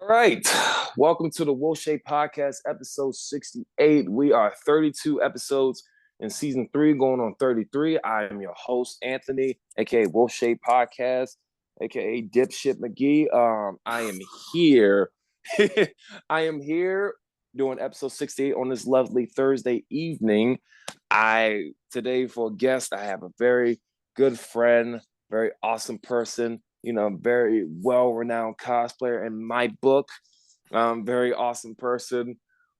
All right. Welcome to the WolfShadePodcast, episode 68. We are 32 episodes in season 3, going on 33. I am your host, Anthony, aka WolfShadePodcast, aka Dipshit McGee. I am here. I am here doing episode 68 on this lovely Thursday evening. Today for a guest, I have a very good friend, very awesome person, very well-renowned cosplayer in my book. Very awesome person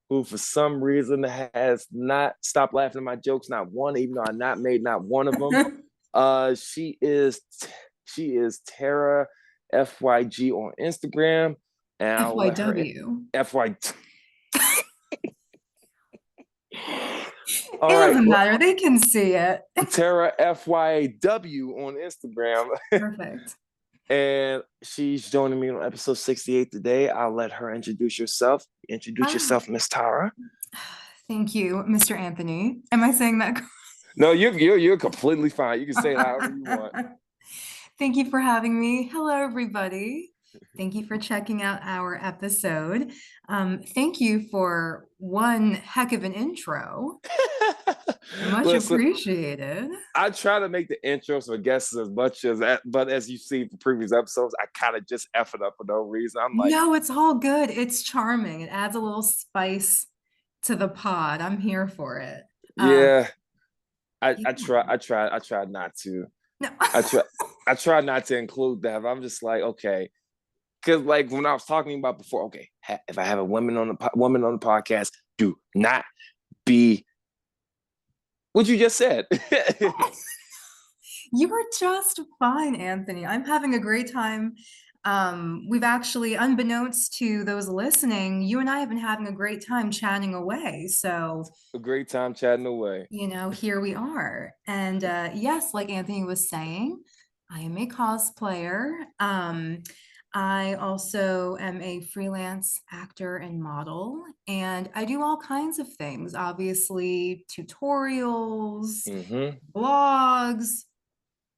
who, for some reason, has not stopped laughing at my jokes, not one, even though I not made not one of them. She is TaraFYG on Instagram, and I'll let her FYW. FY. It All right, doesn't well, matter. They can see it. TaraFYW on Instagram. Perfect. And she's joining me on episode 68 today. I'll let her introduce yourself. Introduce Ah, yourself, Miss Tara. thank you, Mr. Anthony. Am I saying that No, you're completely fine. You can say it however you want. Thank you for having me. Hello, everybody. Thank you for checking out our episode. Thank you for one heck of an intro. Much Listen, appreciated. I try to make the intros for guests as much as that, but as you see from previous episodes, I kind of just F it up for no reason. I'm like, No, it's all good. It's charming. It adds a little spice to the pod. I'm here for it. Um, yeah, yeah. I try not to. No. I try I try not to include that. I'm just like, okay. Because like when I was talking about before, okay, if I have a woman on the podcast, do not be what you just said. You were just fine, Anthony. I'm having a great time. We've actually, unbeknownst to those listening, you and I have been having a great time chatting away. So, A great time chatting away. here we are. And yes, like Anthony was saying, I am a cosplayer. I also am a freelance actor and model, and I do all kinds of things, obviously, tutorials, Mm-hmm. blogs,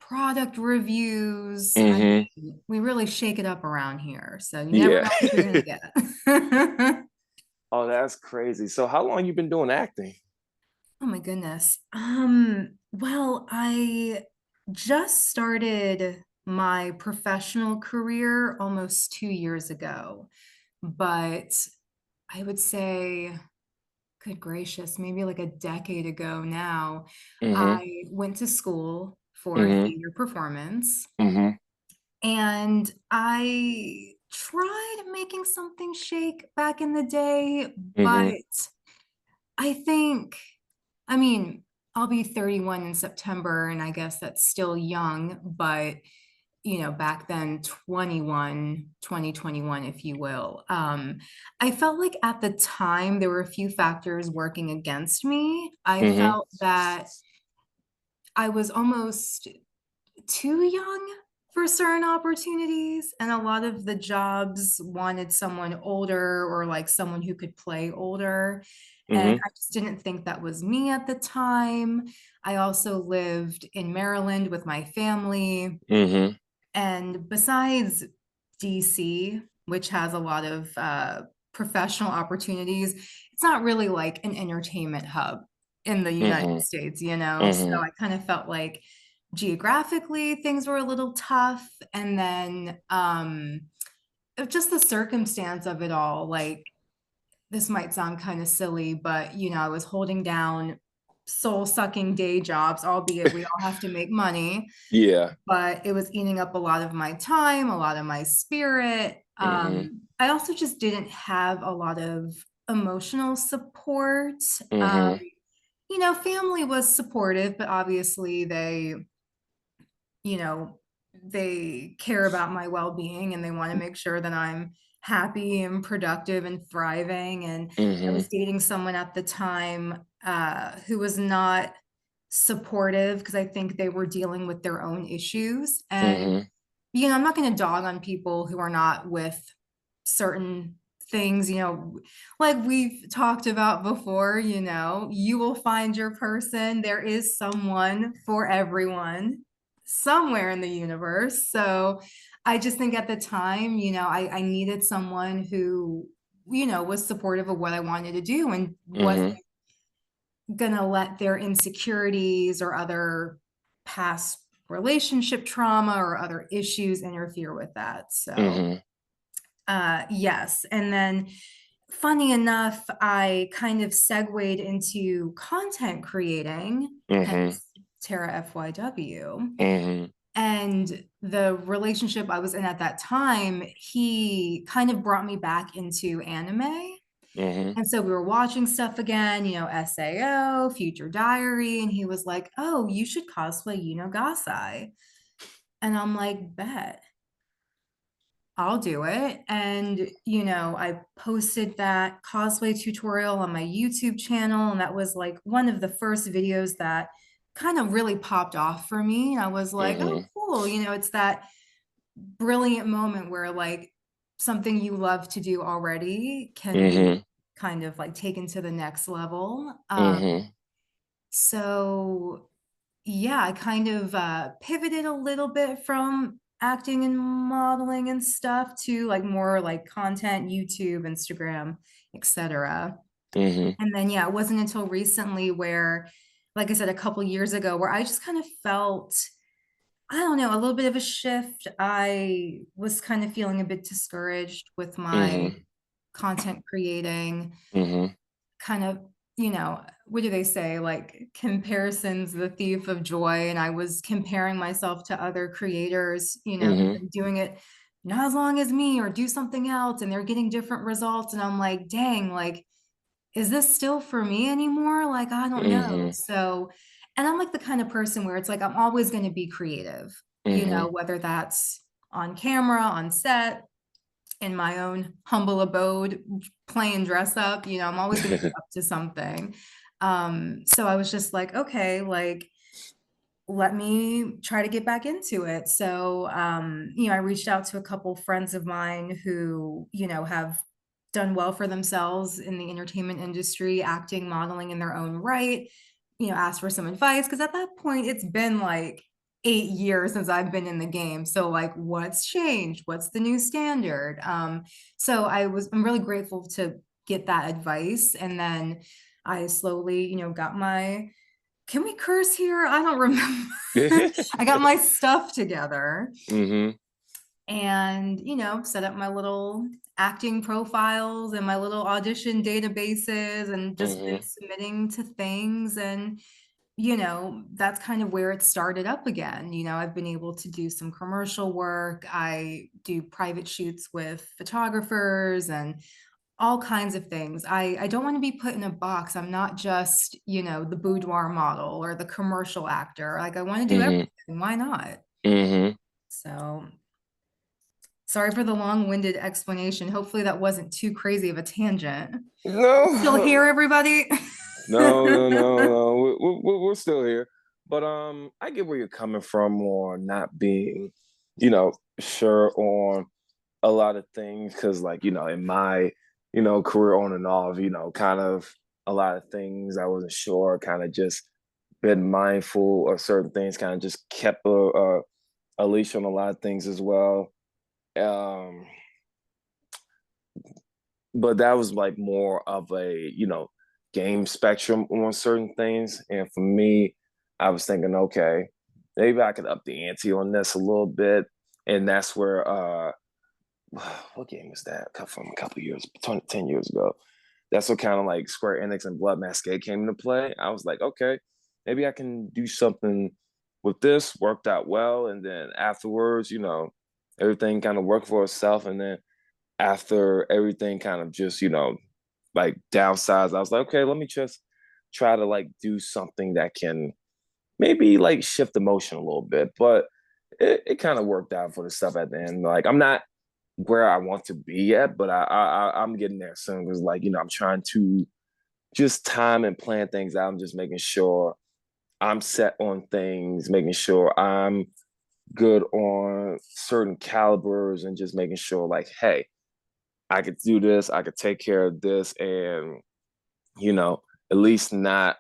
product reviews. Mm-hmm. We really shake it up around here. So you never Yeah. know what you're gonna get. Oh, that's crazy. So how long you been doing acting? Oh my goodness. Well, I just started my professional career almost 2 years ago, but I would say, good gracious, maybe like a decade ago now, Mm-hmm. I went to school for Mm-hmm. theater performance. Mm-hmm. And I tried making something shake back in the day, but Mm-hmm. I think, I mean, I'll be 31 in September, and I guess that's still young, but back then, 2021, if you will. I felt like at the time there were a few factors working against me. I Mm-hmm. felt that I was almost too young for certain opportunities, and a lot of the jobs wanted someone older or like someone who could play older, and Mm-hmm. I just didn't think that was me at the time. I also lived in Maryland with my family, Mm-hmm. and besides DC, which has a lot of professional opportunities, it's not really like an entertainment hub in the United Mm-hmm. States, you know? So Mm-hmm. I kind of felt like geographically things were a little tough. And then just the circumstance of it all, like this might sound kind of silly, but I was holding down soul sucking day jobs, albeit we all have to make money, Yeah. but it was eating up a lot of my time, a lot of my spirit. Mm-hmm. I also just didn't have a lot of emotional support. Um, Mm-hmm. Family was supportive, but obviously you know, they care about my well-being and they want to make sure that I'm happy and productive and thriving. And I Mm-hmm. was dating someone at the time who was not supportive because I think they were dealing with their own issues. And, Mm-hmm. I'm not going to dog on people who are not with certain things, like we've talked about before, you will find your person. There is someone for everyone somewhere in the universe. So I just think at the time, I needed someone who, was supportive of what I wanted to do and wasn't Mm-hmm. gonna let their insecurities or other past relationship trauma or other issues interfere with that. So, Mm-hmm. yes. And then, funny enough, I kind of segued into content creating, Mm-hmm. hence TaraFYW. Mm-hmm. And the relationship I was in at that time, he kind of brought me back into anime. Mm-hmm. And so we were watching stuff again, SAO, Future Diary, and he was like, "Oh, you should cosplay Gasai." And I'm like, "Bet, I'll do it." And, I posted that cosplay tutorial on my YouTube channel, and that was like one of the first videos that kind of really popped off for me. And I was like, "Oh, Mm-hmm. cool." It's that brilliant moment where like something you love to do already can be Mm-hmm. kind of like taken to the next level. Mm-hmm. So yeah, I kind of pivoted a little bit from acting and modeling and stuff to like more like content, YouTube, Instagram, etc. Mm-hmm. And then yeah, it wasn't until recently where, like I said, a couple years ago, where I just kind of felt, I don't know, a little bit of a shift. I was kind of feeling a bit discouraged with my Mm-hmm. content creating, Mm-hmm. kind of, what do they say? Like, comparison's the thief of joy. And I was comparing myself to other creators, who've Mm-hmm. been doing it not as long as me or do something else, and they're getting different results. And I'm like, dang, like, is this still for me anymore? Like, I don't know. Mm-hmm. So, and I'm like the kind of person where it's like, I'm always going to be creative, Mm-hmm. whether that's on camera, on set, in my own humble abode, playing dress up, I'm always going to be up to something. So I was just like, okay, like, let me try to get back into it. So, I reached out to a couple friends of mine who, have done well for themselves in the entertainment industry, acting, modeling in their own right, asked for some advice. Cause at that point, it's been like 8 years since I've been in the game. So like, what's changed? What's the new standard? So I'm really grateful to get that advice. And then I slowly, got my, can we curse here? I don't remember. I got my stuff together Mm-hmm. and, set up my little acting profiles and my little audition databases and just been Mm-hmm. submitting to things. And, that's kind of where it started up again. I've been able to do some commercial work. I do private shoots with photographers and all kinds of things. I don't want to be put in a box. I'm not just, the boudoir model or the commercial actor. Like I want to do Mm-hmm. everything. Why not? Mm-hmm. So sorry for the long-winded explanation. Hopefully that wasn't too crazy of a tangent. Still No. here, everybody? No, no, no, no. We're still here, but I get where you're coming from on not being, sure on a lot of things because, like, in my, career on and off, kind of a lot of things I wasn't sure. Kind of just been mindful of certain things. Kind of just kept a leash on a lot of things as well. Um, but that was like more of a game spectrum on certain things, and for me I was thinking, okay, maybe I could up the ante on this a little bit, and that's where what game was that from a couple years 10 years ago. That's what kind of like Square Enix and Blood Masquerade came into play. I was like, okay, maybe I can do something with this. Worked out well, and then afterwards, everything kind of worked for itself, and then after everything kind of just, like downsized, I was like, okay, let me just try to like do something that can maybe like shift the motion a little bit. But it kind of worked out for the stuff at the end. Like I'm not where I want to be yet, but I'm getting there soon because like, I'm trying to just time and plan things out. I'm just making sure I'm set on things, making sure I'm good on certain calibers and just making sure like, hey, I could do this, I could take care of this, and at least not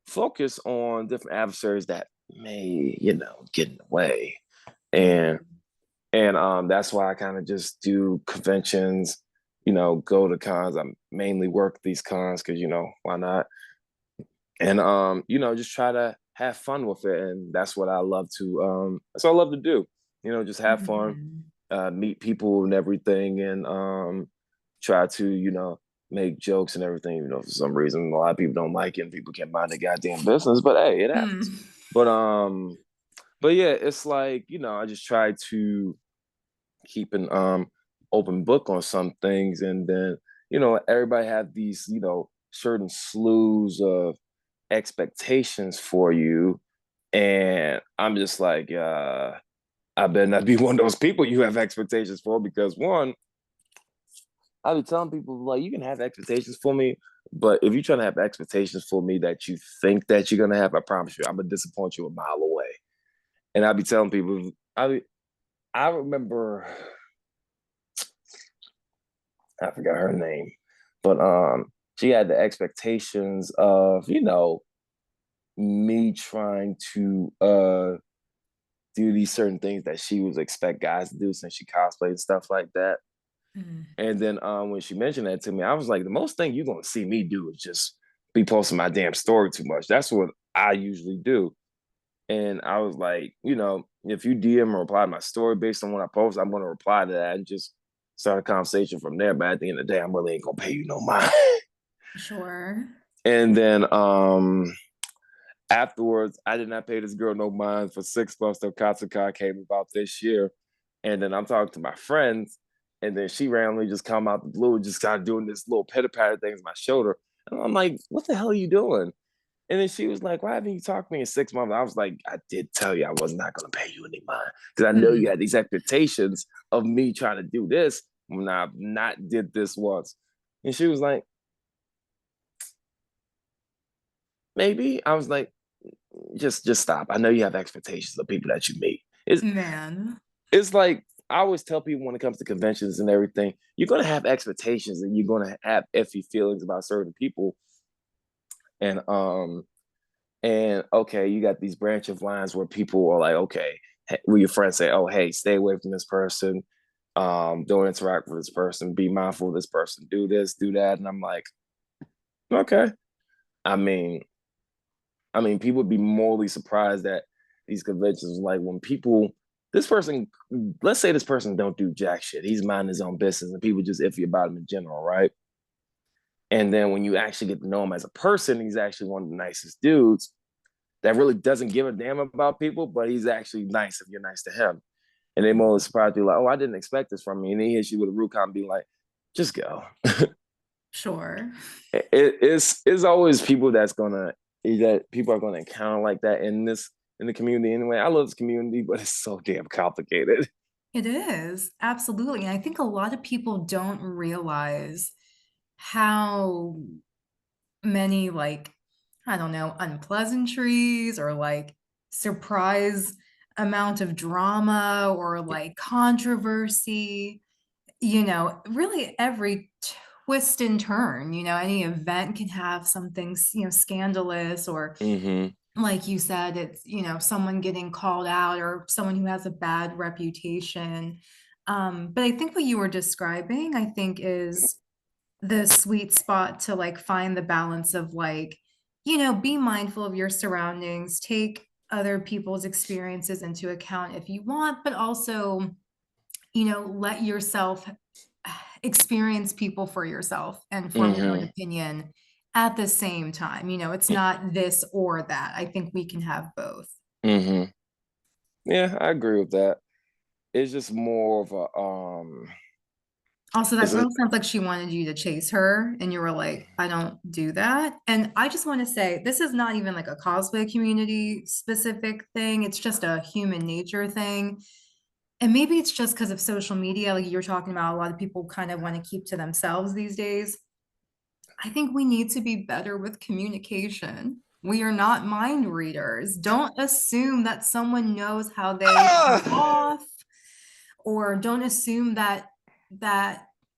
focus on different adversaries that may, get in the way. And And that's why I kind of just do conventions, go to cons. I mainly work these cons because, why not? And just try to have fun with it. And that's what I love to do. Just have fun, Mhm. meet people and everything, and try to, make jokes and everything. For some reason a lot of people don't like it and people can't mind their goddamn business, but hey, it happens. Mm. But yeah, it's like, I just try to keep an open book on some things, and then, everybody have these, certain slews of expectations for you. And I'm just like, I better not be one of those people you have expectations for, because one, I be telling people like, you can have expectations for me, but if you're trying to have expectations for me that you think that you're gonna have, I promise you, I'm gonna disappoint you a mile away. And I be telling people, I remember, I forgot her name, but she had the expectations of, me trying to do these certain things that she was expect guys to do since she cosplayed and stuff like that. Mm. And then when she mentioned that to me, I was like, the most thing you're gonna see me do is just be posting my damn story too much. That's what I usually do. And I was like, if you DM or reply to my story based on what I post, I'm gonna reply to that and just start a conversation from there. But at the end of the day, I'm really ain't gonna pay you no mind. Sure. And then afterwards, I did not pay this girl no mind for 6 months till Katsukai came about this year. And then I'm talking to my friends, and then she randomly just come out the blue, just started doing this little pitter patter things on my shoulder. And I'm like, what the hell are you doing? And then she was like, why haven't you talked to me in 6 months? I was like, I did tell you I was not going to pay you any mind, because I know you Mm. had these expectations of me trying to do this when I've not did this once. And she was like, maybe. I was like, just stop. I know you have expectations of people that you meet. Man. It's like I always tell people when it comes to conventions and everything, you're gonna have expectations and you're gonna have iffy feelings about certain people. And okay, you got these branch of lines where people are like, okay, where your friends say, oh, hey, stay away from this person, don't interact with this person, be mindful of this person, do this, do that. And I'm like, okay. I mean, people would be morally surprised at these conventions. Like when people, this person, let's say this person don't do jack shit. He's minding his own business, and people just iffy about him in general, right? And then when you actually get to know him as a person, he's actually one of the nicest dudes that really doesn't give a damn about people, but he's actually nice if you're nice to him. And they more surprised you like, oh, I didn't expect this from me. And then he hits you with a rude comment, being like, just go. Sure. It's always people that people are gonna encounter like that in the community anyway. I love this community, but it's so damn complicated. It is. Absolutely. And I think a lot of people don't realize how many, like, I don't know, unpleasantries or like surprise amount of drama or like controversy, really every twist and turn, any event can have something, scandalous, or Mm-hmm. like you said, it's, someone getting called out or someone who has a bad reputation. But I think what you were describing, I think, is the sweet spot to like find the balance of like, be mindful of your surroundings, take other people's experiences into account if you want, but also, let yourself experience people for yourself and form your own Mm-hmm. opinion at the same time. It's not this or that. I think we can have both. Mm-hmm. Yeah, I agree with that. It's just more of a Also, that it's a girl sounds like she wanted you to chase her, and you were like, I don't do that. And I just want to say, this is not even like a cosplay community specific thing. It's just a human nature thing. And maybe it's just because of social media, like you're talking about, a lot of people kind of want to keep to themselves these days. I think we need to be better with communication. We are not mind readers. Don't assume that someone knows how they come ah! off, or don't assume that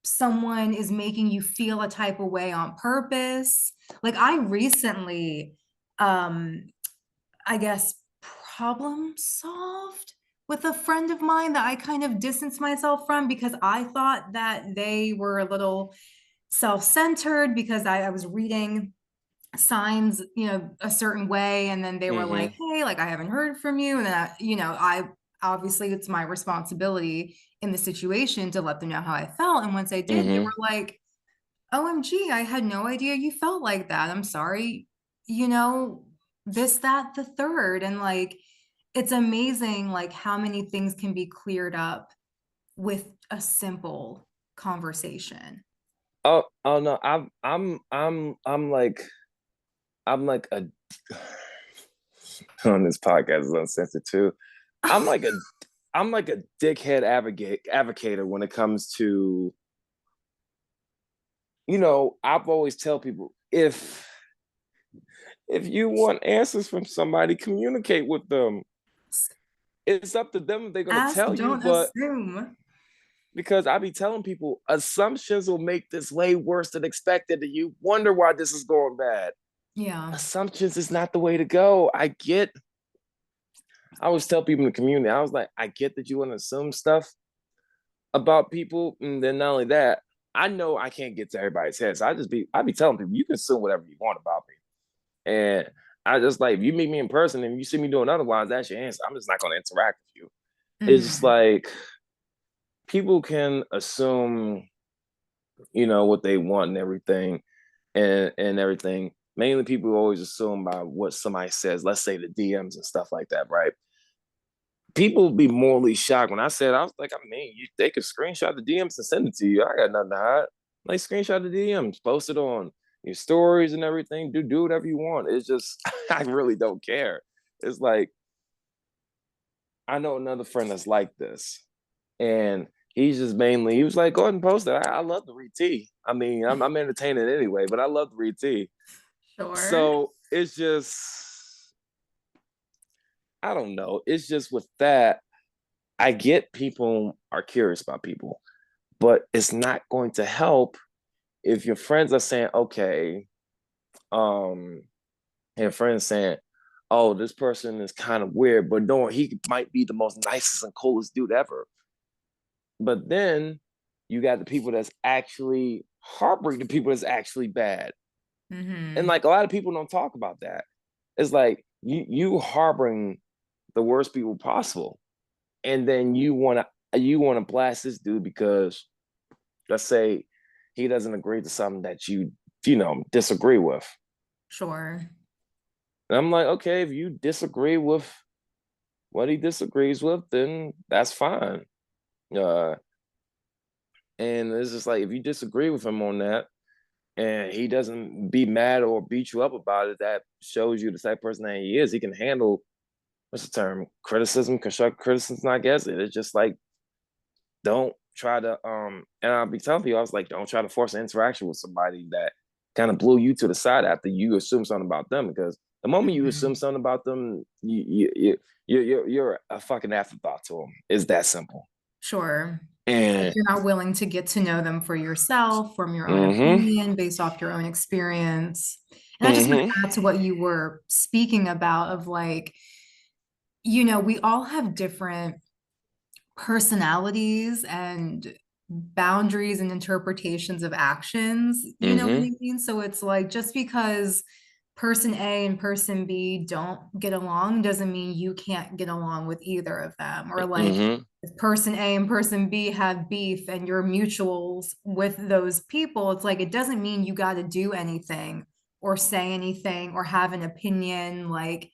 someone is making you feel a type of way on purpose. Like I recently, um, I guess, problem solved with a friend of mine that I kind of distanced myself from because I thought that they were a little self-centered because I was reading signs, a certain way. And then they were like, Mm-hmm. hey, like, I haven't heard from you. And then, I obviously it's my responsibility in the situation to let them know how I felt. And once I did, they Mm-hmm. were like, OMG, I had no idea you felt like that. I'm sorry, you know, this, that, the third. And like, it's amazing, like, how many things can be cleared up with a simple conversation. Oh no, I'm like a on this podcast is uncensored too. I'm like a I'm like a dickhead advocator when it comes to, I've always tell people if you want answers from somebody, communicate with them. It's up to them if they're gonna Ask, tell you, don't but assume. because I be telling people assumptions will make this way worse than expected, and you wonder why this is going bad. Yeah. Assumptions is not the way to go. I always tell people in the community, I was like, I get that you want to assume stuff about people, and then not only that, I know I can't get to everybody's head. So I be telling people, you can assume whatever you want about me. And I just like, if you meet me in person and you see me doing otherwise, that's your answer. I'm just not going to interact with you. It's just Mhm. like people can assume, what they want and everything, and everything. Mainly people always assume by what somebody says, let's say the DMs and stuff like that, right? People be morally shocked when I said, I was like, I mean, they could screenshot the DMs and send it to you. I got nothing to hide. Like, screenshot the DMs, post it on your stories and everything. Do whatever you want. It's just I really don't care. It's like I know another friend that's like this, and he was like, go ahead and post it. I love to read tea. I mean, I'm entertaining anyway, but I love to read tea. Sure. So it's just I don't know. It's just with that, I get people are curious about people, but it's not going to help if your friends are saying, okay, um, and your friends saying, oh, this person is kind of weird, but no, he might be the most nicest and coolest dude ever. But then you got the people that's actually harboring the people that's actually bad. And Hmm. like a lot of people don't talk about that. It's like you harboring the worst people possible. And then you wanna blast this dude because let's say he doesn't agree to something that you disagree with. Sure. And I'm like, okay, if you disagree with what he disagrees with, then that's fine. Uh, and it's just like if you disagree with him on that, and he doesn't be mad or beat you up about it, that shows you the type of person that he is. He can handle what's the term? Criticism, constructive criticism, I guess. It's just like don't try to and I'll be telling people, I was like, don't try to force an interaction with somebody that kind of blew you to the side after you assume something about them, because the moment you assume Hmm. something about them, you're a fucking afterthought to them. It's that simple. Sure. Like, And you're not willing to get to know them for yourself, from your own mm-hmm, opinion, based off your own experience. And I just want mm-hmm, to add to what you were speaking about of like, we all have different personalities and boundaries and interpretations of actions, you know what mm-hmm, I mean? So it's like, just because person A and person B don't get along doesn't mean you can't get along with either of them. Or like, mm-hmm, if person A and person B have beef and you're mutuals with those people, it's like, it doesn't mean you got to do anything or say anything or have an opinion. Like,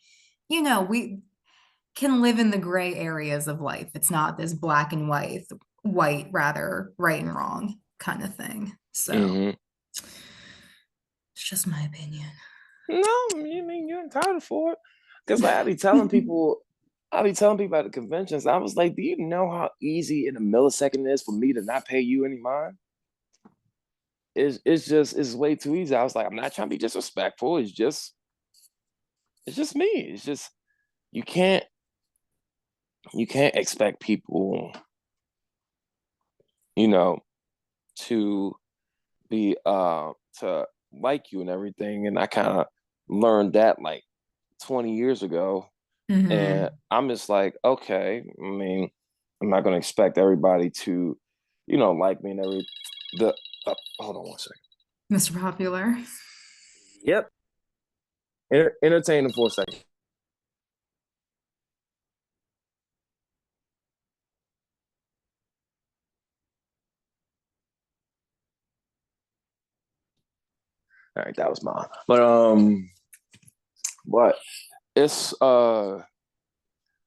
we can live in the gray areas of life. It's not this black and white rather, right and wrong kind of thing. So mm-hmm. it's just my opinion. No, you mean you're entitled for it. Because like I be telling people at the conventions, I was like, do you know how easy in a millisecond it is for me to not pay you any mind? It's way too easy. I was like, I'm not trying to be disrespectful. It's just me. It's just you can't you can't expect people, you know, to be to like you and everything. And I kind of learned that like 20 years ago And I'm just like, okay, I mean, I'm not gonna expect everybody to, like me and hold on one second. Mr. Popular. Yep. Entertain them for a second. All right, that was mine. But it's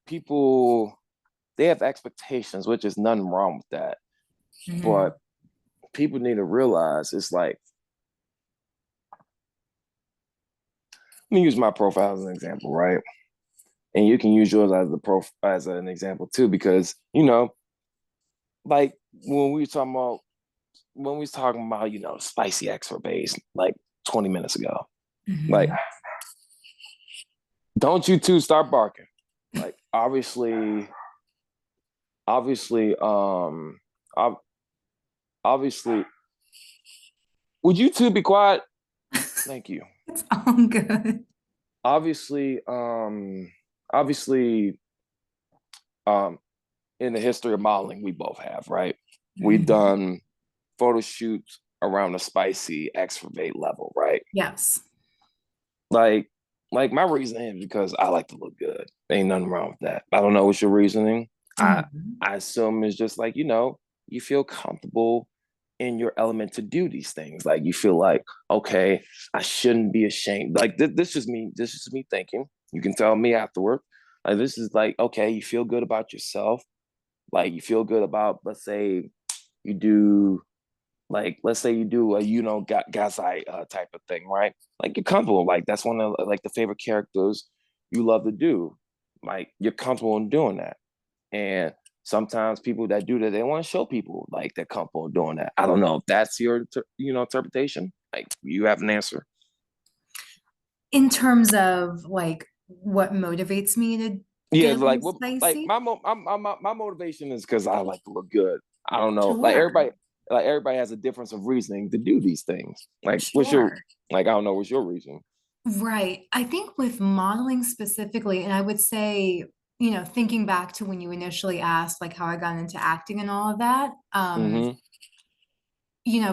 people, they have expectations, which is nothing wrong with that. But people need to realize it's like, let me use my profile as an example, right? And you can use yours as an example too, because like when we was talking about spicy expert base like 20 minutes ago, like don't you two start barking. Like obviously, obviously, would you two be quiet? Thank you. It's all good. Obviously, obviously, in the history of modeling, we both have, right? We've done photo shoots around the spicy extravate level, right? Yes. Like my reasoning is because I like to look good. Ain't nothing wrong with that. I don't know what's your reasoning. I assume it's just like, you feel comfortable in your element to do these things. Like you feel like, okay, I shouldn't be ashamed. Like this is me thinking. You can tell me afterward. Like this is like, okay, you feel good about yourself. Like you feel good about, let's say you do let's say you do a gasai type of thing, right? Like you're comfortable. Like that's one of like the favorite characters you love to do. Like you're comfortable in doing that. And sometimes people that do that, they want to show people like they're comfortable doing that. I don't know if that's your interpretation. Like you have an answer. In terms of like what motivates me to Yeah, get a like little what like spicy? my motivation is because I like to look good. I don't know. Sure. Like everybody has a difference of reasoning to do these things. Like what's your Sure. like I don't know what's your reason? Right. I think with modeling specifically, and I would say, thinking back to when you initially asked like how I got into acting and all of that, Mm-hmm.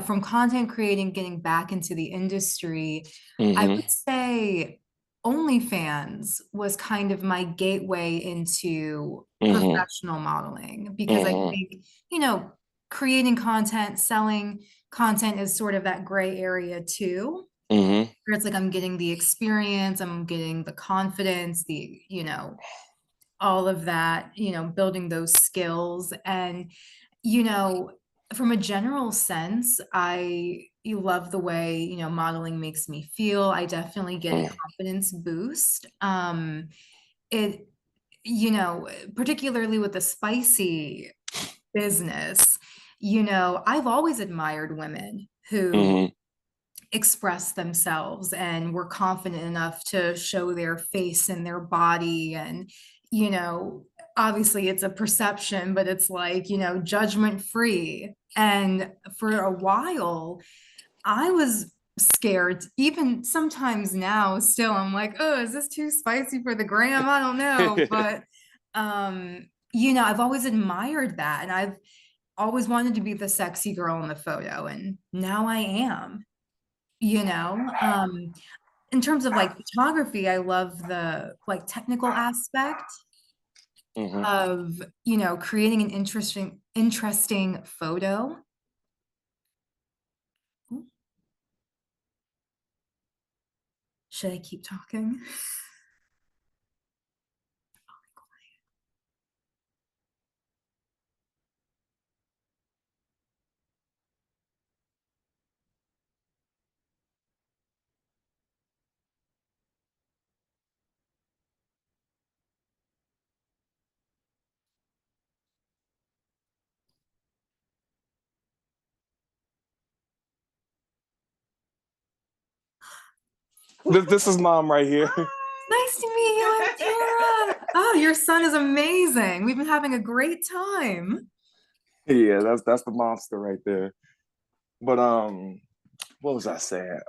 from content creating, getting back into the industry, I Mm-hmm. would say OnlyFans was kind of my gateway into Mm-hmm. professional modeling because I Mm-hmm. think, creating content, selling content is sort of that gray area too. Mm-hmm. Where it's like I'm getting the experience, I'm getting the confidence, all of that, building those skills. And, you know, from a general sense, you love the way, modeling makes me feel. I definitely get a confidence boost. It, particularly with the spicy business, I've always admired women who Mm-hmm. express themselves and were confident enough to show their face and their body. And you know obviously it's a perception, but it's like, judgment free. And for a while I was scared. Even sometimes now still I'm like, oh, is this too spicy for the gram? I don't know. But I've always admired that, and I've always wanted to be the sexy girl in the photo, and now I am. you know um in terms of like photography, I love the like technical aspect Mm-hmm. of creating an interesting photo. Should I keep talking? This is mom right here. Nice to meet you, I'm Tara. Oh, your son is amazing. We've been having a great time. Yeah, that's the monster right there. But what was I saying?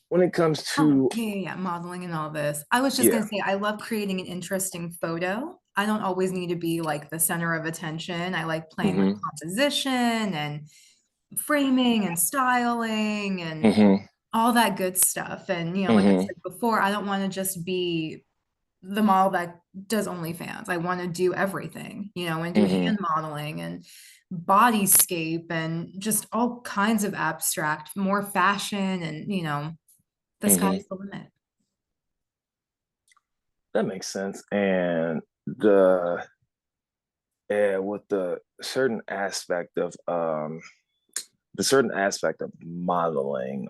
when it comes Oh, to, yeah, modeling and all this. I was just yeah. gonna say, I love creating an interesting photo. I don't always need to be like the center of attention. I like playing with Mm-hmm. composition and framing and styling and Mm-hmm. all that good stuff. And, like I Mm-hmm. said before, I don't want to just be the model that does OnlyFans. I want to do everything, and do Mm-hmm. hand modeling and bodyscape and just all kinds of abstract, more fashion and, the Mm-hmm. sky's the limit. That makes sense. And the with the certain aspect of modeling,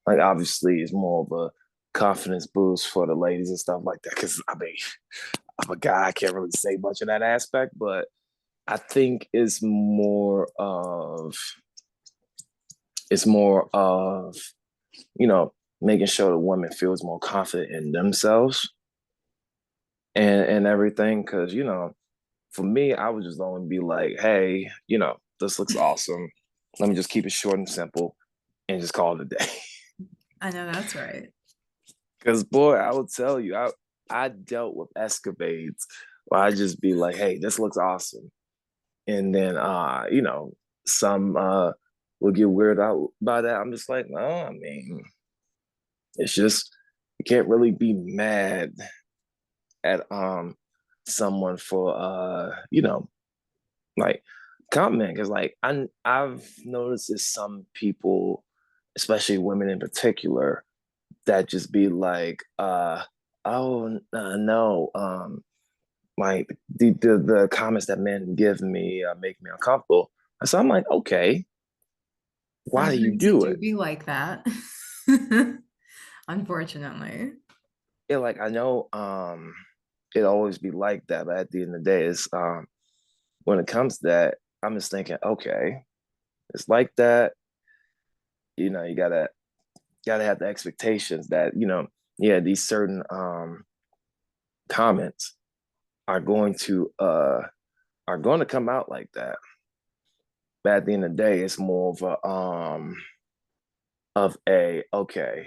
like obviously it's more of a confidence boost for the ladies and stuff like that. Because I mean, I'm a guy, I can't really say much of that aspect, but I think it's more of you know making sure the woman feels more confident in themselves and everything. Because for me, I would just only be like, hey, this looks awesome. Let me just keep it short and simple and just call it a day. I know that's right. Because boy, I will tell you, I dealt with escapades where I just be like, hey, this looks awesome. And then some will get weirded out by that. I'm just like, no, I mean, it's just you can't really be mad at someone for like comment because like I've noticed that some people, especially women in particular, that just be like, oh no, like the comments that men give me make me uncomfortable. So I'm like, okay, why do you Sometimes it do do it? be like that. Unfortunately. Yeah, like I know it always be like that, but at the end of the day, it's when it comes to that, I'm just thinking, okay, it's like that. You gotta have the expectations that yeah, these certain comments are going to come out like that. But at the end of the day, it's more of a okay,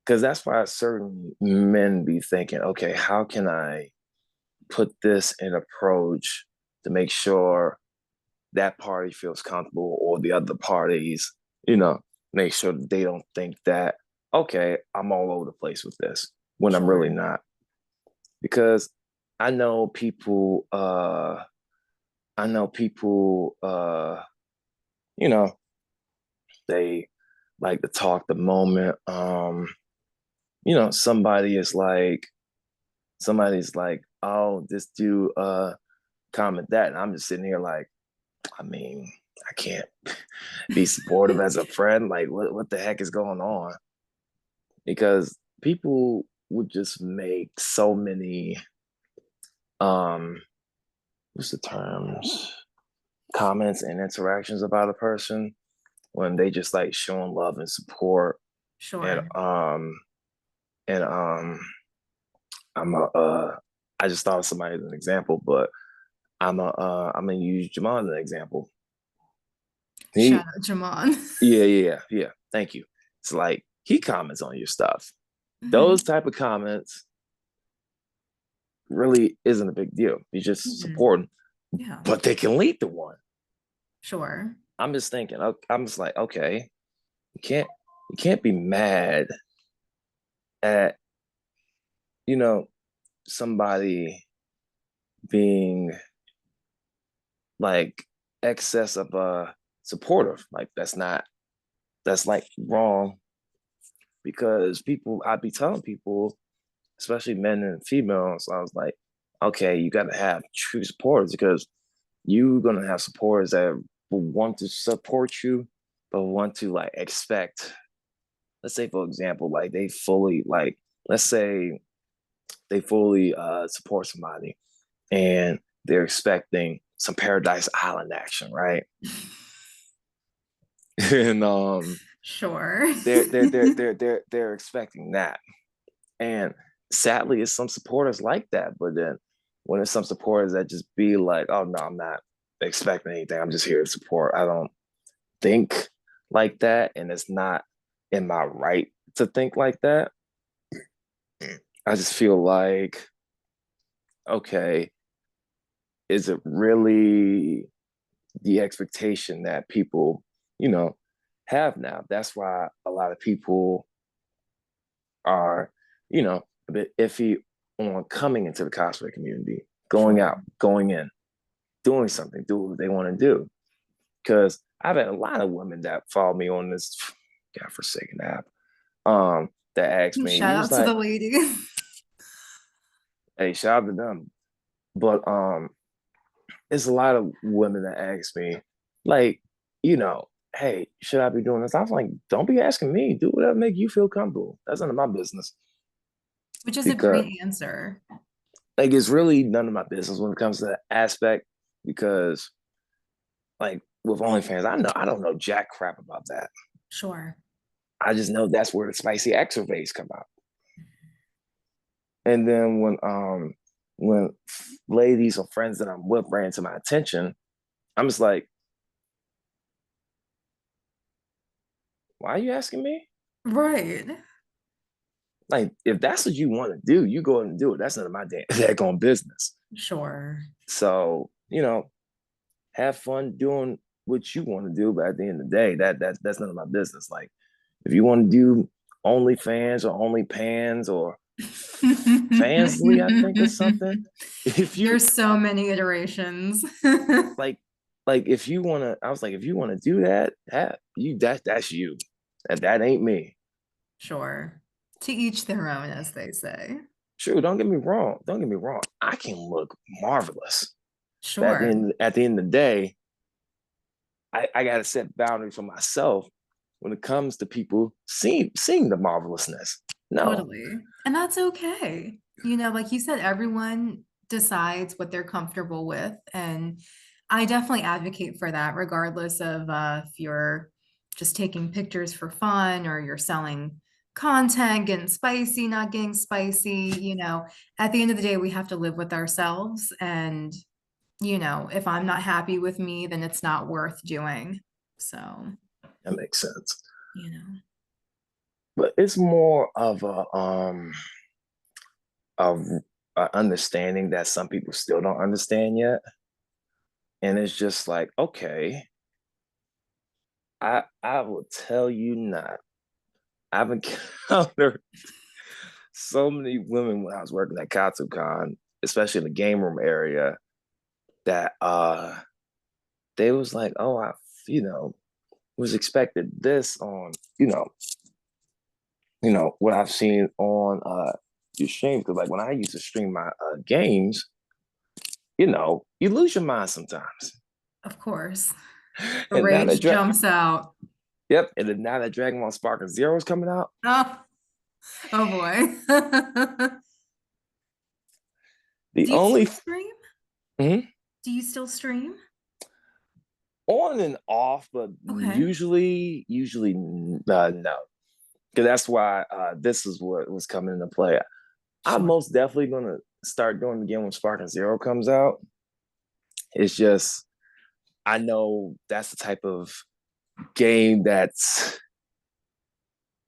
because that's why certain men be thinking, okay, how can I put this in approach to make sure that party feels comfortable or the other parties, you know, make sure that they don't think that, okay, I'm all over the place with this when I'm really Sure. not. Because I know people, I know people, you know, they like to talk the moment. Somebody is like, somebody's like, oh, this dude comment that. And I'm just sitting here like, I mean, I can't be supportive as a friend. Like, what the heck is going on? Because people would just make so many um what's the terms? Comments and interactions about a person when they just like showing love and support and Sure. and I'm a I just thought of somebody as an example, but I'm gonna use Jamal as an example. Shout He out Jamon. yeah. Thank you. It's like he comments on your stuff. Those type of comments really isn't a big deal. He's just supporting, Yeah, but they can lead to one. sure. I'm just thinking. I'm just like, okay, you can't be mad at you know somebody being like excess of supportive. Like that's like wrong because people I'd be telling people, especially men and females, I was like, okay, you gotta have true supporters because you're gonna have supporters that will want to support you, but want to like expect, let's say for example, like they fully like let's say they fully support somebody and they're expecting some Paradise Island action, right? And Sure. they're expecting that. And sadly, it's some supporters like that. But then when it's some supporters that just be like, oh no, I'm not expecting anything. I'm just here to support. I don't think like that. And it's not am I right to think like that? I just feel like, okay, is it really the expectation that people, you know, have now? That's why a lot of people are, a bit iffy on coming into the cosplay community, going Sure. out, going in, doing something, do what they want to do. Because I've had a lot of women that follow me on this godforsaken app, that asked me, Shout you was out to the like, ladies. hey, shout out to them. But it's a lot of women that ask me, like, hey, should I be doing this? I was like, don't be asking me. Do whatever make you feel comfortable. That's none of my business. Which is a Because great answer. like it's really none of my business when it comes to that aspect. Because like with OnlyFans, I don't know jack crap about that. Sure. I just know that's where the spicy exervase come out. And then when ladies or friends that I'm with bring it to my attention, I'm just like, why are you asking me? Right. Like, if that's what you want to do, you go ahead and do it. That's none of my daggone business. Sure. So, have fun doing what you want to do, but at the end of the day, that's none of my business. Like, if you want to do OnlyFans or OnlyPans or Fansly, I think, or something. If you There's so many iterations. like, if you want to, I was like, if you want to do that, that's you. That ain't me. Sure. To each their own, as they say. True. Don't get me wrong. Don't get me wrong. I can look marvelous. But Sure. at the end of the day, I got to set boundaries for myself when it comes to people seeing the marvelousness. No, Totally. And that's okay. Like you said, everyone decides what they're comfortable with. And I definitely advocate for that, regardless of if you're just taking pictures for fun or you're selling content, getting spicy, not getting spicy. At the end of the day, we have to live with ourselves. And, if I'm not happy with me, then it's not worth doing. So, that makes sense. you know, But it's more of of a understanding that some people still don't understand yet, and it's just like, okay, I will tell you not. I've encountered so many women when I was working at KatsuCon, especially in the game room area, that they was like, oh, I you know was expected this on what I've seen on your streams. Because like when I used to stream my games, you lose your mind sometimes. of course, the And now that rage jumps out. yep, and then now that Dragon Ball Spark and Zero is coming out, Oh, oh boy. the Do you only still stream? Mhm. Do you still stream? On and off, but Okay, usually no, because that's why this is what was coming into play. I'm sure. most definitely gonna start doing it again when Spark and Zero comes out. It's just I know that's the type of game that's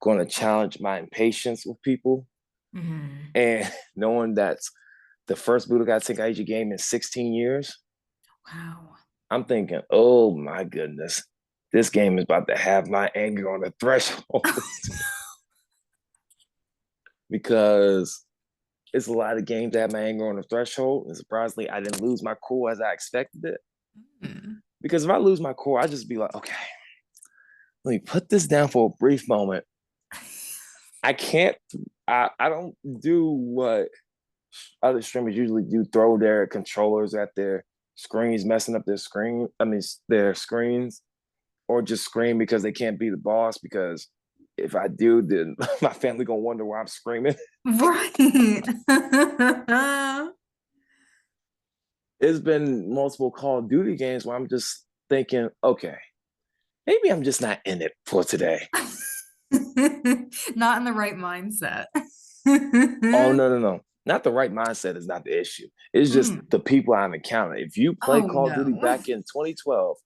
going to challenge my impatience with people. Mhm. And knowing that's the first Budokai Tenkaichi game in 16 years, Wow. I'm thinking, oh my goodness, this game is about to have my anger on the threshold because it's a lot of games that have my anger on the threshold. And surprisingly, I didn't lose my cool as I expected it. Mhm. Because if I lose my core, I just be like, okay, let me put this down for a brief moment. I can't, I don't do what other streamers usually do, throw their controllers at their screens, messing up their screens, or just scream because they can't be the boss. Because if I do, then my family gonna wonder why I'm screaming. Right. It's been multiple Call of Duty games where I'm just thinking, okay, maybe I'm just not in it for today. Not in the right mindset. Oh no. Not the right mindset is not the issue. It's just Mm. the people I've encountered. If you play Oh Call of Duty no. back in 2012,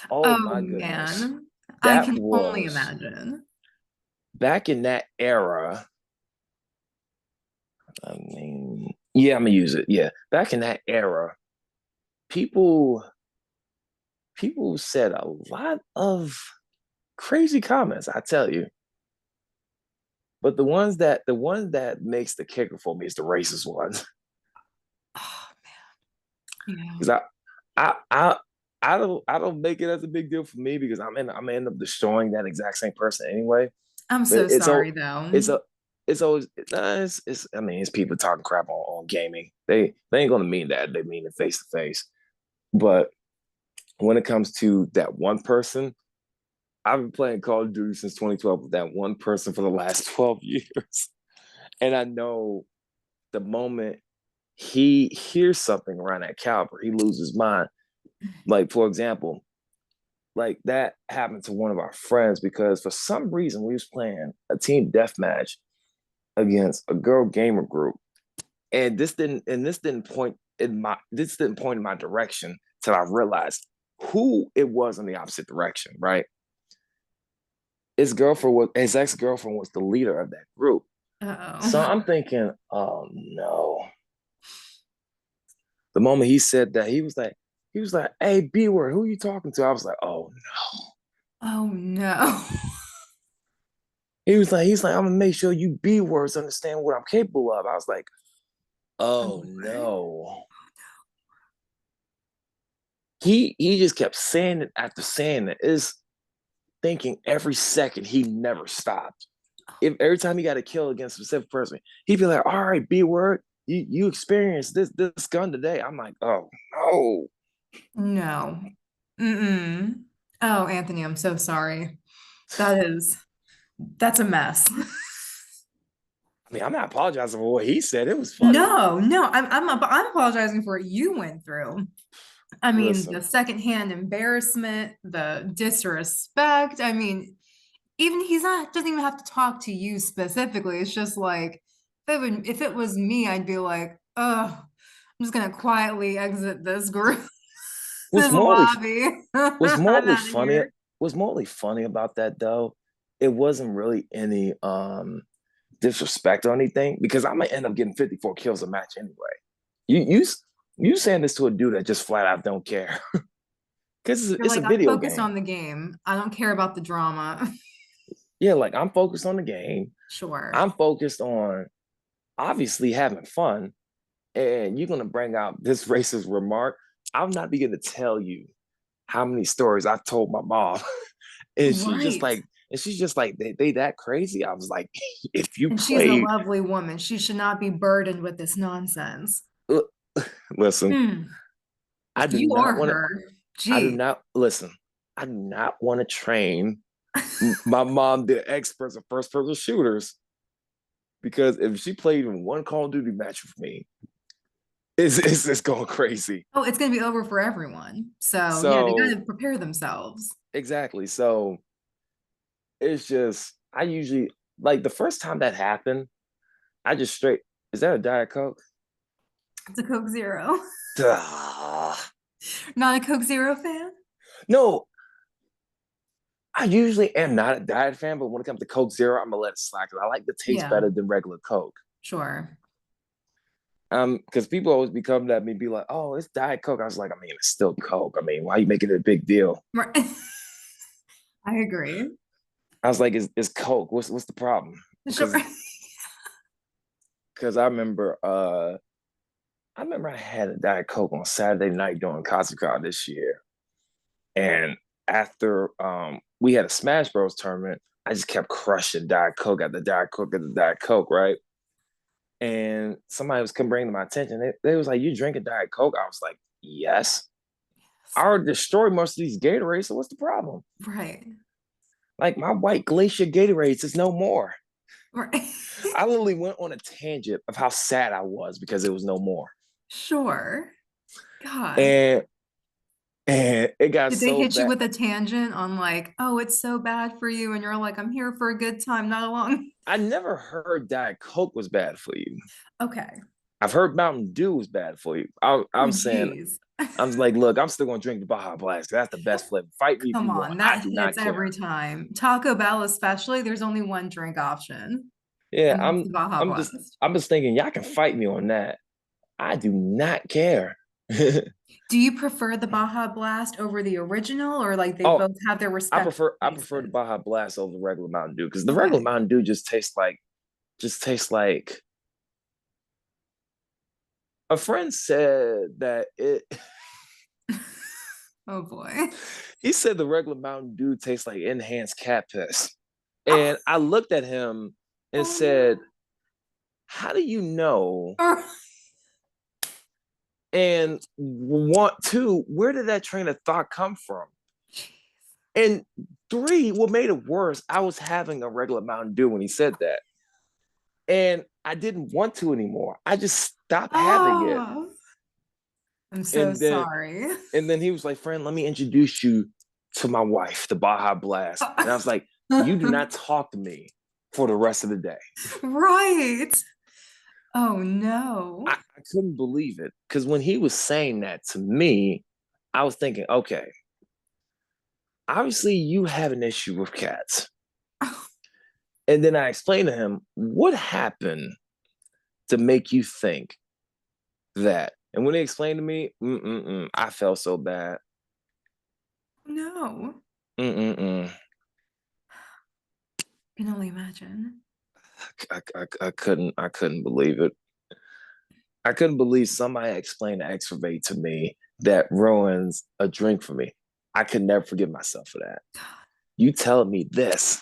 oh Oh my goodness. man. I That can only was imagine. back in that era, I mean, yeah, I'm gonna use it. Yeah, back in that era, people people said a lot of crazy comments. I tell you, but the ones that makes the kicker for me is the racist ones. Oh, yeah. Because I don't make it as a big deal for me because I'm gonna end up destroying that exact same person anyway. I'm But so sorry though. it's always it's I mean it's people talking crap on gaming. They ain't gonna mean that. They mean it face to face. But when it comes to that one person, I've been playing Call of Duty since 2012 with that one person for the last 12 years. And I know the moment he hears something around that caliber, he loses his mind. Like, for example, like that happened to one of our friends because for some reason we was playing a team deathmatch against a girl gamer group. And this didn't point in my direction till I realized who it was in the opposite direction, right? His ex-girlfriend was the leader of that group. So Uh-oh. I'm thinking, oh no. The moment he said that, he was like, hey, B word, who are you talking to? I was like, oh no. Oh no. He's like, I'm gonna make sure you B words understand what I'm capable of. I was like, Oh, oh what? no. He just kept saying it after saying it. Is thinking every second he never stopped. If every time he got a kill against a specific person, he'd be like, all right, B word, you experienced this gun today. I'm like, oh no. No. Mm-mm. Oh, Anthony, I'm so sorry. That's a mess. I mean, I'm not apologizing for what he said. It was funny. No, no, I'm apologizing for what you went through. I mean, the Listen, secondhand embarrassment, the disrespect. I mean, even he's not doesn't even have to talk to you specifically. It's just like if it was me, I'd be like, oh, I'm just gonna quietly exit this group, what's this morally lobby. what's I'm morally out of funny here. what's morally funny about that though, it wasn't really any disrespect or anything because I might end up getting 54 kills a match anyway. You you saying this to a dude that just flat out don't care because You're it's a like, I'm video focused game. on the game. I don't care about the drama. Yeah, like I'm focused on the game. Sure. I'm focused on obviously having fun, and you're gonna bring out this racist remark. I'm not beginning to tell you how many stories I've told my mom, and Right. she's just like they that crazy. I was like, if you And she's a played, lovely woman. She should not be burdened with this nonsense. listen, Hmm. I do You not or want to. her. I do Gee. not listen. I do not want to train my mom, the experts of first person shooters, because if she played even one Call of Duty match with me, it's just going crazy. Oh, it's going to be over for everyone. So, yeah, they got So to prepare themselves. exactly. So it's just I usually like the first time that happened, I just straight is that a Diet Coke? It's a Coke Zero. Duh. Not a Coke Zero fan? No, I usually am not a diet fan, but when it comes to Coke Zero, I'm gonna let it slide because I like the taste Yeah, better than regular Coke. sure. Because people always be coming at me, be like, "Oh, it's Diet Coke." I was like, I mean, it's still Coke. I mean, why are you making it a big deal? Right. I agree. I was like, it's Coke. What's the problem? Sure. Because I remember I had a Diet Coke on Saturday night during Kazuka this year, and after we had a Smash Bros tournament, I just kept crushing Diet Coke at the Diet Coke at the Diet Coke, right? And somebody was come bring to my attention. They was like, "You drinking Diet Coke?" I was like, "Yes." I already destroyed most of these Gatorades, so what's the problem? Right. Like my white glacier Gatorades is no more. Right. I literally went on a tangent of how sad I was because it was no more. Sure. God. And it got Did they so hit you bad. with a tangent on like, oh, it's so bad for you? And you're like, I'm here for a good time, not a long. I never heard Diet Coke was bad for you. Okay. I've heard Mountain Dew is bad for you. Oh, I'm saying, geez. I'm like, look, I'm still gonna drink the Baja Blast. That's the best flavor. Fight me if Come you want. on, I that do not hits care. every time. Taco Bell, especially, there's only one drink option, Yeah, and that's the Baja Blast. I'm just thinking y'all can fight me on that. I do not care. Do you prefer the Baja Blast over the original, or like they Oh, both have their respective I prefer the places? Baja Blast over the regular Mountain Dew because the regular Okay. Mountain Dew just tastes like a friend said that it Oh boy. he said the regular Mountain Dew tastes like enhanced cat piss. And I looked at him and Oh said, no. how do you know? And two, where did that train of thought come from? And three, what made it worse, I was having a regular Mountain Dew when he said that. And I didn't want to anymore. I just stopped having it. Oh, I'm so And then sorry. he was like, friend, let me introduce you to my wife, the Baja Blast. And I was like, you do not talk to me for the rest of the day. Right. Oh no. I couldn't believe it. Because when he was saying that to me, I was thinking, okay, obviously you have an issue with cats. And then I explained to him, what happened to make you think that? And when he explained to me, I felt so bad. No. Mm-mm-mm. I can only imagine. I couldn't believe it. I couldn't believe somebody explained the excavate to me that ruins a drink for me. I could never forgive myself for that. You telling me this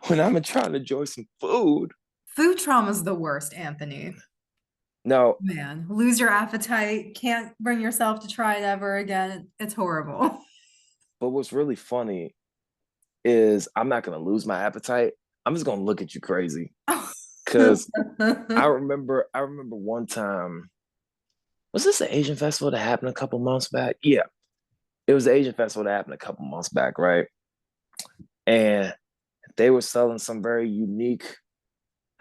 when I'm trying to enjoy some food. Food trauma is the worst, Anthony. No, Man, lose your appetite, can't bring yourself to try it ever again. It's horrible. but what's really funny is I'm not gonna lose my appetite. I'm just gonna look at you crazy. Cause I remember one time, was this an Asian festival that happened a couple months back? Yeah, it was the Asian festival that happened a couple months back, right? And they were selling some very unique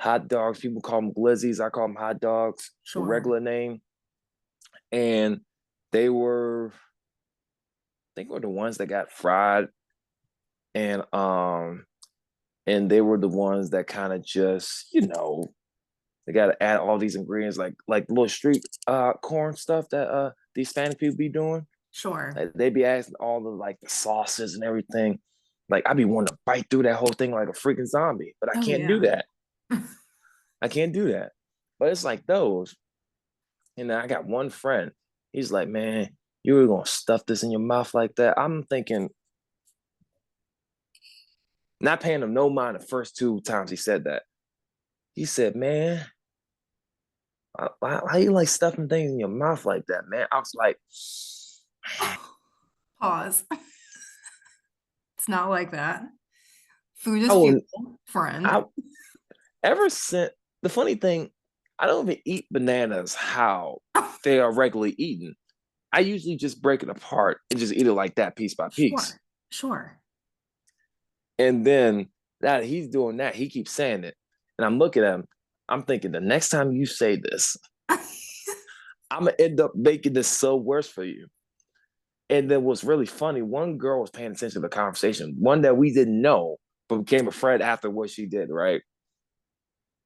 hot dogs. People call them glizzies. I call them hot dogs, the Sure. regular name. And they were, I think, were the ones that got fried, and they were the ones that kind of just, they got to add all these ingredients like little street corn stuff that these Spanish people be doing. Sure. Like, they be asking all the like the sauces and everything. Like I be wanting to bite through that whole thing like a freaking zombie, but I Oh can't do yeah. that. I can't do that. But it's like those. And I got one friend. He's like, man, you were gonna stuff this in your mouth like that. I'm thinking, not paying him no mind the first two times he said that. He said, man, why you like stuffing things in your mouth like that, man? I was like, Pause. It's not like that. Food I is will, fuel, friend. I ever since the funny thing, I don't even eat bananas how they are regularly eaten. I usually just break it apart and just eat it like that, piece by piece. Sure. Sure. And then that he's doing that, he keeps saying it. And I'm looking at him, I'm thinking the next time you say this, I'm gonna end up making this so worse for you. And then what's really funny, one girl was paying attention to the conversation, one that we didn't know, but became a friend after what she did, right?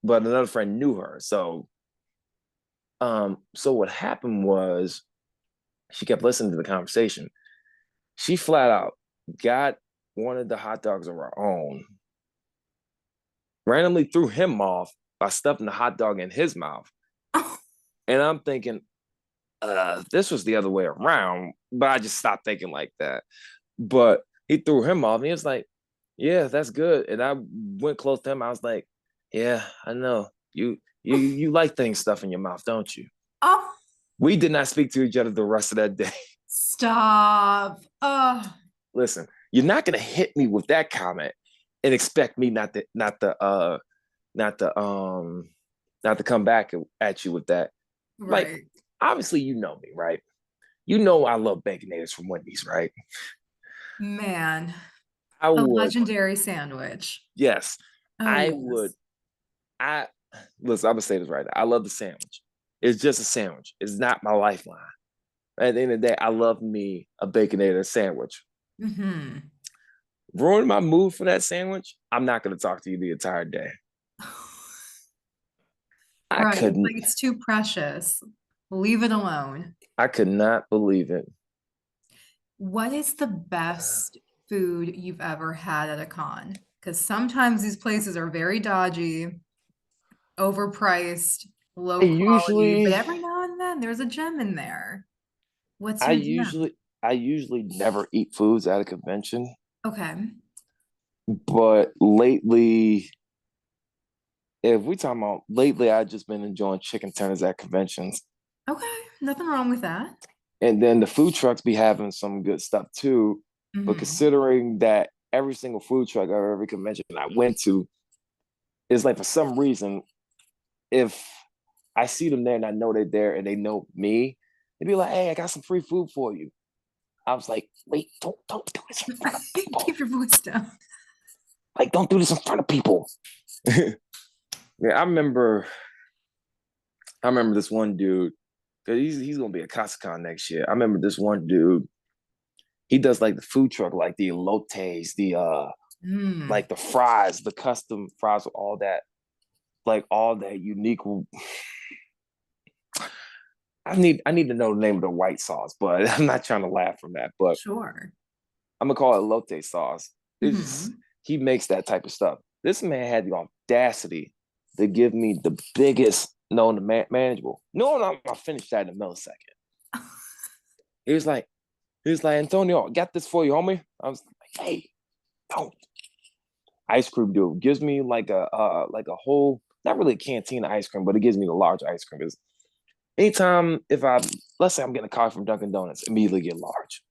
But another friend knew her. So what happened was she kept listening to the conversation. She flat out got one of the hot dogs of her own, randomly threw him off by stuffing the hot dog in his mouth. And I'm thinking, this was the other way around, but I just stopped thinking like that. But he threw him off and he was like, yeah, that's good. And I went close to him. I was like, yeah, I know. You like things stuff in your mouth, don't you? Oh, We did not speak to each other the rest of that day. stop. Oh, Listen, you're not gonna hit me with that comment and expect me not to not to come back at you with that. Like, right. obviously you know me, right? You know I love baconators from Wendy's, right? Man, I the would, legendary sandwich. yes, Oh, I would. yes. I listen. I'm gonna say this right now. I love the sandwich, It's just a sandwich. It's not my lifeline. At the end of the day, I love me a Baconator sandwich. Mm-hmm. Ruin my mood for that sandwich, I'm not going to talk to you the entire day. I Right. It's couldn't. like it's too precious. Leave it alone. I could not believe it. What is the best food you've ever had at a con? Because sometimes these places are very dodgy, overpriced, I low quality, but usually, every now and then there's a gem in there. What's I your gem? usually, I usually never eat foods at a convention, Okay. but lately, if we talking about lately, I've just been enjoying chicken tenders at conventions. Okay. Nothing wrong with that. And then the food trucks be having some good stuff too. But Hmm. considering that every single food truck or every convention I went to is like for some reason, if I see them there and I know they're there and they know me, they'd be like, "Hey, I got some free food for you." I was like, "Wait, don't do this in front of people. Keep your voice down. Like, don't do this in front of people." Yeah, I remember this one dude because he's gonna be at CasaCon next year. I remember this one dude. He does like the food truck, like the elotes, the Mm. like the fries, the custom fries with all that, like all that unique. I need to know the name of the white sauce, but I'm not trying to laugh from that. But Sure. I'm gonna call it elote sauce. It's just Hmm. he makes that type of stuff. This man had the audacity to give me the biggest known to manageable. No, I'm gonna finish that in a millisecond. He was like, Antonio, I got this for you, homie. I was like, hey, don't. Ice cream dude gives me like a whole, not really a canteen of ice cream, but it gives me the large ice cream. Because anytime if I, let's say I'm getting a coffee from Dunkin' Donuts, immediately get large.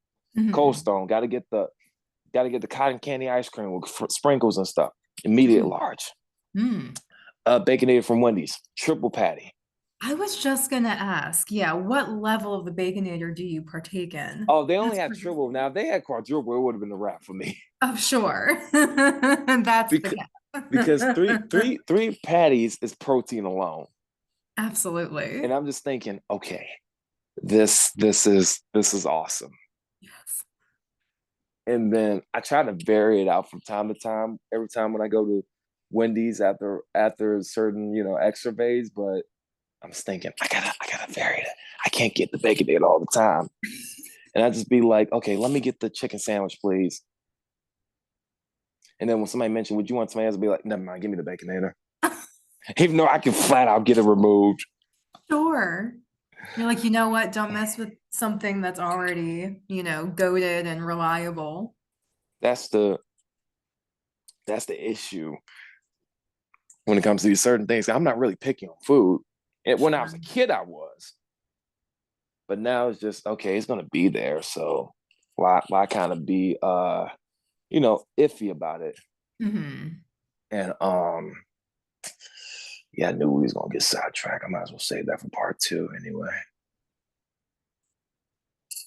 Cold Hmm. Stone, got to get the cotton candy ice cream with sprinkles and stuff. Immediate large. Mm. Baconator from Wendy's, triple patty. I was just gonna ask, yeah, what level of the Baconator do you partake in? Oh, they only That's had pretty triple. Now, if they had quadruple, it would have been a wrap for me. Oh, sure. That's the because because gap. three patties is protein alone. And Absolutely. I'm just thinking, okay, this is awesome. Yes. And then I try to vary it out from time to time. Every time when I go to Wendy's after certain extra days, but I'm just thinking I gotta vary it. I can't get the bacon egg all the time, and I just be like, okay, let me get the chicken sandwich, please. And then when somebody mentioned, would you want tomatoes? I'd be like, never mind, give me the baconator. Even though I can flat out get it removed. Sure. You're like, you know what? Don't mess with something that's already, goaded and reliable. That's the that's the issue when it comes to these certain things. I'm not really picky on food. And when I was Sure. a kid, I was. But now it's just okay, it's gonna be there. So why kind of be iffy about it? Hmm. And yeah, I knew we was gonna get sidetracked. I might as well save that for part two anyway.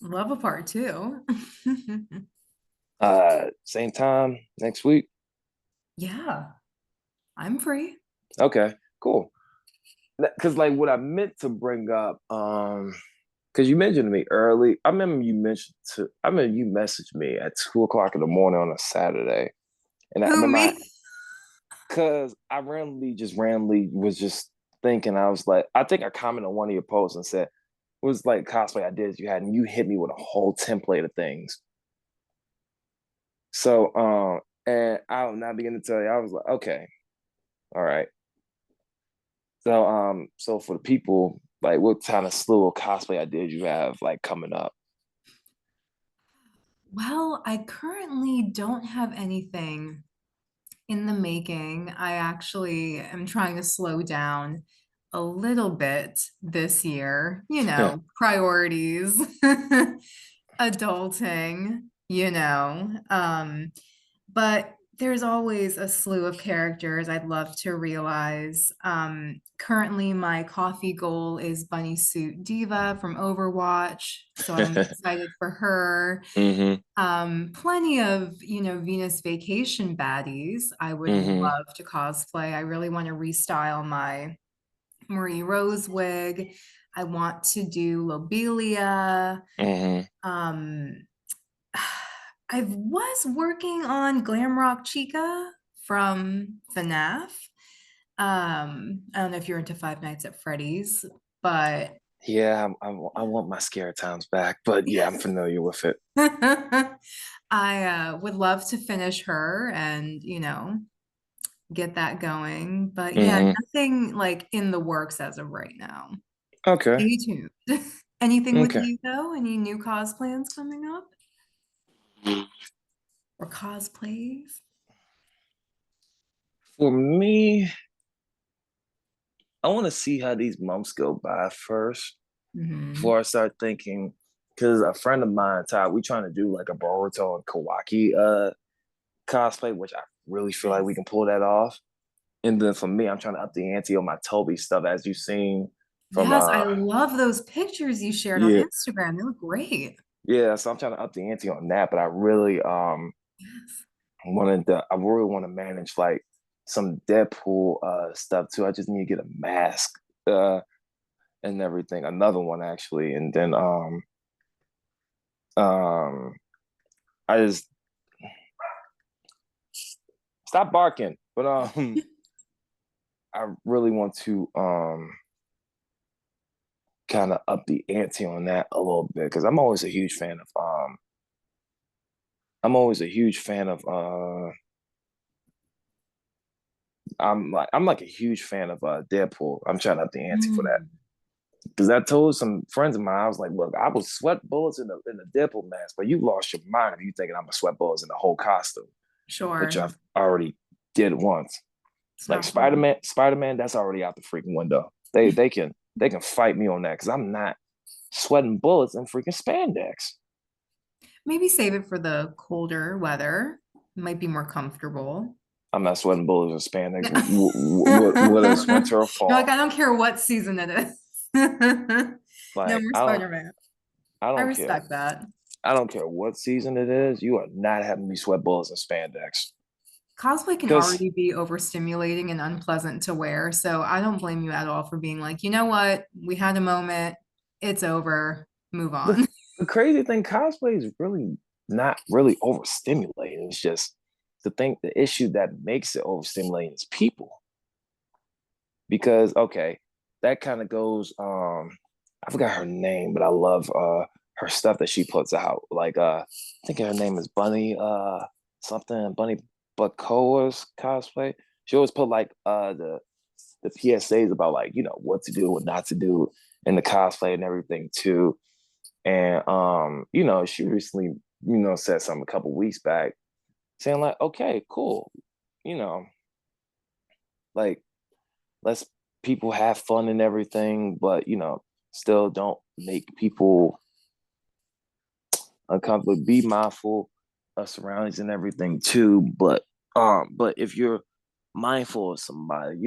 Love a part two. Same time next week. Yeah, I'm free. Okay, cool. Because like what I meant to bring up, because you mentioned to me early. I remember you messaged me at 2 o'clock in the morning on a Saturday, and I Who, remember me? because I randomly was just thinking. I was like, I think I commented on one of your posts and said, "It was like cosplay ideas you had?" And you hit me with a whole template of things. So, and I'll not begin to tell you, I was like, okay, all right. So for the people, like, what kind of slew of cosplay ideas you have like coming up? Well, I currently don't have anything in the making. I actually am trying to slow down a little bit this year, priorities, adulting, but there's always a slew of characters I'd love to realize. Currently, my coffee goal is Bunny Suit Diva from Overwatch, so I'm excited for her. Mm-hmm. Plenty of, Venus Vacation baddies I would Mm-hmm. love to cosplay. I really want to restyle my Marie Rose wig. I want to do Lobelia. Mm-hmm. Um, I was working on Glam Rock Chica from FNAF. I don't know if you're into Five Nights at Freddy's, but Yeah, I want my scare times back, but yeah, I'm familiar with it. I would love to finish her and, get that going. But yeah, Mm-hmm. nothing like in the works as of right now. Okay. Stay tuned. Anything with Okay. you though? Any new cos plans coming up or cosplays? For me, I want to see how these months go by first Hmm. before I start thinking. Because a friend of mine, Todd, we trying to do like a Boruto and Kawaki cosplay, which I really feel like we Nice. can pull that off. And then for me, I'm trying to up the ante on my Toby stuff, as you've seen from Yes, I love those pictures you shared on yeah, Instagram. They look great. yeah. So I'm trying to up the ante on that, but I really Yes. I really want to manage like some Deadpool stuff too. I just need to get a mask uh and everything. Another one actually. And then um I just stop barking. But I really want to kind of up the ante on that a little bit because I'm always a huge fan of I'm like a huge fan of Deadpool. I'm trying to up the ante for that. Mm, Because I told some friends of mine, I was like, look, I was sweat bullets in the Deadpool mask, but you lost your mind if you thinking I'm a sweat bullets in the whole costume, which sure. I've already did once. It's Like not cool. Spider-Man, that's already out the freaking window. They can fight me on that because I'm not sweating bullets in freaking spandex. Maybe save it for the colder weather. Might be more comfortable. I'm not sweating bullets in spandex. Yeah. Whether it's winter or You're like, fall, I don't care what season it is. No like more Spider-Man. I I don't care. respect that. I don't care what season it is. You are not having me sweat bullets in spandex Cosplay can because already be overstimulating and unpleasant to wear. So I don't blame you at all for being like, you know what? We had a moment. It's over. Move the on. the crazy thing, cosplay is really not really overstimulating. It's just the issue that makes it overstimulating is people. Because okay, that kind of goes I forgot her name, but I love her stuff that she puts out. Like I think her name is Bunny something Bunny Bacoa's cosplay. She always put like the PSAs about like, what to do, what not to do in the cosplay and everything too. And she recently, said something a couple weeks back saying like, okay, cool, you know, like let's people have fun and everything, but still don't make people uncomfortable. Be mindful of surroundings and everything too. But if you're mindful of somebody,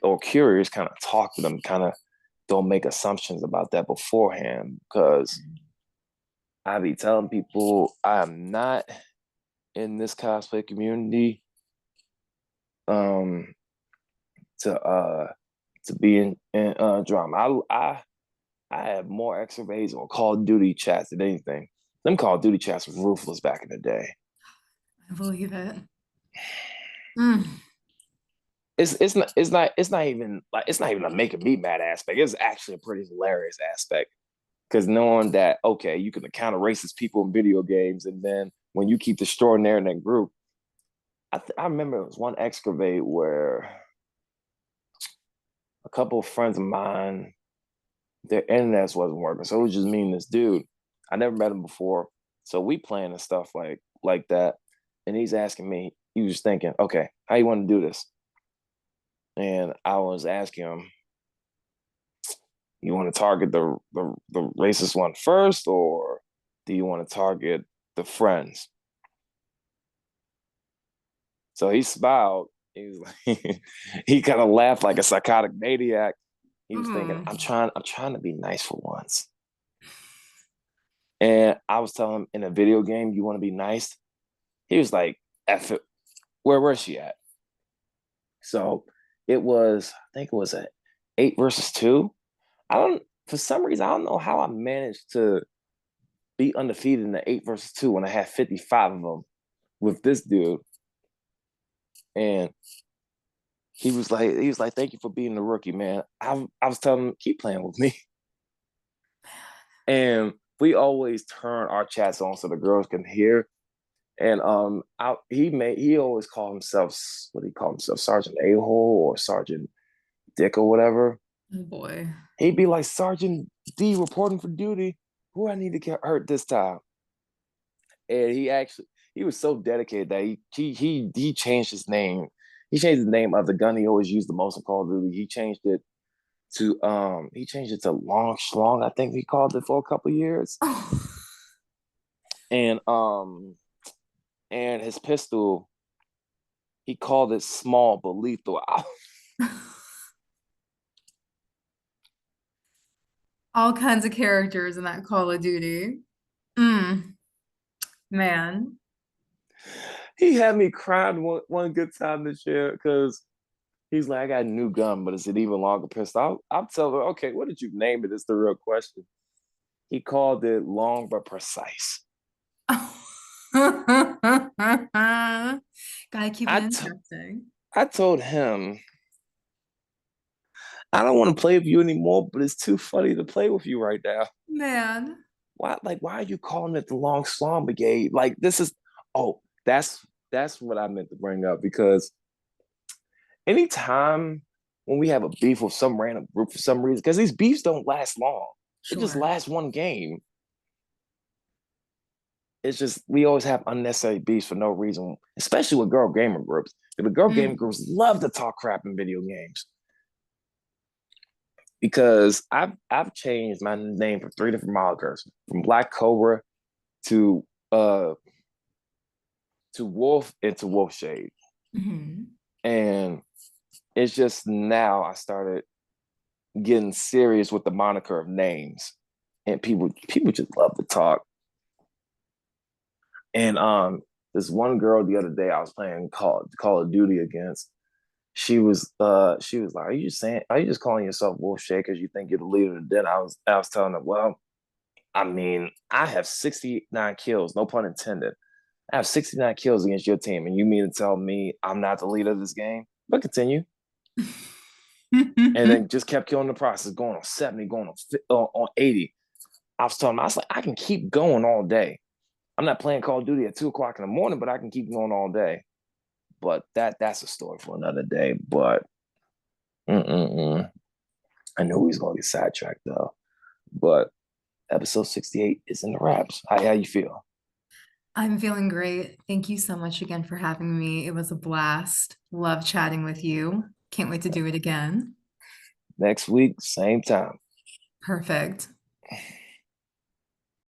or curious, kind of talk to them, kind of don't make assumptions about that beforehand. Because I be telling people I am not in this cosplay community um to be in drama. I have more X-rays on Call of Duty chats than anything. Them Call of Duty chats were ruthless back in the day. I believe it. Mm. It's not even a making me mad aspect. It's actually a pretty hilarious aspect because knowing that okay, you can encounter racist people in video games, and then when you keep destroying their in that group, I remember it was one excavate where a couple of friends of mine their internet wasn't working, so it was just me and this dude. I never met him before, so we playing and stuff like that, and he's asking me. He was thinking, okay, how you want to do this? And I was asking him, you want to target the racist one first, or do you want to target the friends? So he smiled. He was like, he kind of laughed like a psychotic maniac. He was thinking, Mm. I'm trying to be nice for once. And I was telling him in a video game, you want to be nice. He was like, F it. Where was she at? So I think it was a 8 versus 2. For some reason, I don't know how I managed to be undefeated in the 8 versus 2 when I had 55 of them with this dude. And he was like, thank you for being the rookie, man. I was telling him, keep playing with me. And we always turn our chats on so the girls can hear. And he always called himself, what do he call himself, Sergeant A-hole or Sergeant Dick or whatever. Oh boy. He'd be like, Sergeant D reporting for duty. Who I need to get hurt this time? And he was so dedicated that he changed his name. He changed the name of the gun he always used the most in Call of Duty. He changed it to Long Schlong, I think he called it for a couple years. And and his pistol, he called it small but lethal. All kinds of characters in that Call of Duty. Man. He had me crying one good time this year because he's like, I got a new gun, but it's an even longer pistol. I'll tell her, okay, what did you name it? It's the real question. He called it long but precise. Gotta keep it I, t- interesting. I told him, I don't want to play with you anymore, but it's too funny to play with you right now. Man. Why are you calling it the Long Slum Brigade? Like this is oh, that's what I meant to bring up because anytime when we have a beef with some random group for some reason, because these beefs don't last long. It just Sure. lasts one game. It's just we always have unnecessary beefs for no reason, especially with girl gamer groups. The girl gamer groups love to talk crap in video games. Because I've changed my name for 3 different monikers, from Black Cobra to Wolf and to WolfShade. And it's just now I started getting serious with the moniker of names. And people just love to talk. And this one girl the other day I was playing Call of Duty against, she was like, are you just calling yourself WolfShade because you think you're the leader of the den? I was telling her, well, I mean, I have 69 kills, no pun intended. I have 69 kills against your team, and you mean to tell me I'm not the leader of this game? But continue. And then just kept killing the process, going on 70, going on 80. I was telling him, I was like, I can keep going all day. I'm not playing Call of Duty at 2 o'clock in the morning, but I can keep going all day. But that's a story for another day. But I knew he was going to get sidetracked, though. But episode 68 is in the wraps. How you feel? I'm feeling great. Thank you so much again for having me. It was a blast. Love chatting with you. Can't wait to do it again. Next week, same time. Perfect.